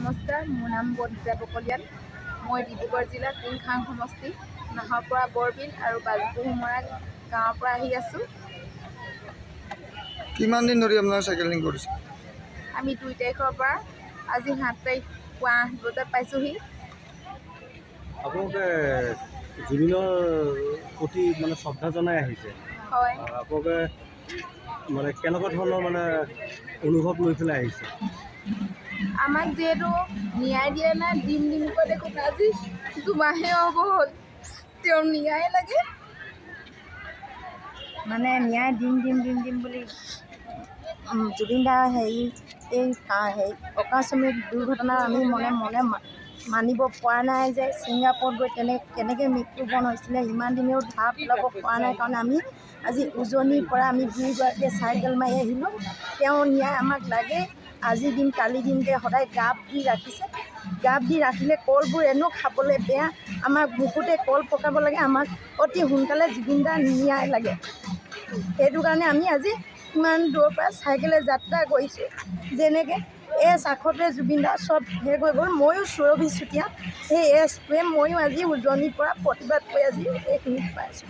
নমস্কাৰ, মোৰ নাম বৰ্ধিতা বকলিয়াল। মই ডিব্ৰুগড় জিলাৰ টিংখাং সমষ্টি নাহৰপৰা বৰবিল আৰু বাজপুৰহুমৰা গাঁৱৰ পৰা আহি আছোঁ। কিমান দিন ধৰি আপোনাৰ চাইকেলিং কৰিছে? আমি 2 তাৰিখৰ পৰা আজি 7 তাৰিখ পুৱা 8 বজাত পাইছোঁহি। আপোনালোকে জুবিনৰ প্ৰতি মানে শ্ৰদ্ধা জনাই আহিছে। হয়, আপোনালোকে মানে কেনেকুৱা ধৰণৰ মানে অনুভৱ লৈ পেলাই আহিছে? আমাক যিহেতু ন্যায় দিয়া নাই, দিমকৈ দেখোন আজি দুমাহে হ'ব হ'ল। তেওঁ ন্যায় লাগে। মানে ন্যায় দিম বুলি জুবিন দাৰ এই অকাস্মিক দুৰ্ঘটনা আমি মনে মানিব পৰা নাই যে ছিংগাপুৰত গৈ কেনেকৈ মৃত্যুবৰণ হৈছিলে, ইমান দিনেও ধৰা পেলাব পৰা নাই কাৰণে আমি আজি উজনিৰ পৰা আমি দুয়োগৰাকীয়ে চাইকেল মাৰি আহিলোঁ। তেওঁ ন্যায় আমাক লাগে। আজি দিন কালি দিনকৈ সদায় গাপ দি ৰাখিছে। গাপ দি ৰাখিলে কলবোৰ এনেও খাবলৈ বেয়া। আমাক বুকুতে কল পকাব লাগে। আমাক অতি সোনকালে জুবিন দাৰ ন্যায় লাগে। সেইটো কাৰণে আমি আজি ইমান দূৰৰ পৰা চাইকেলে যাত্ৰা কৰিছোঁ। যেনেকৈ এছ আখতে জুবিন দাৰ চব শেষ হৈ গ'ল। ময়ো সুৰভি চুতীয়া, সেই এছটোৱে ময়ো আজি উজনিৰ পৰা প্ৰতিবাদ কৰি আজি এইখিনিত পাইছোঁ।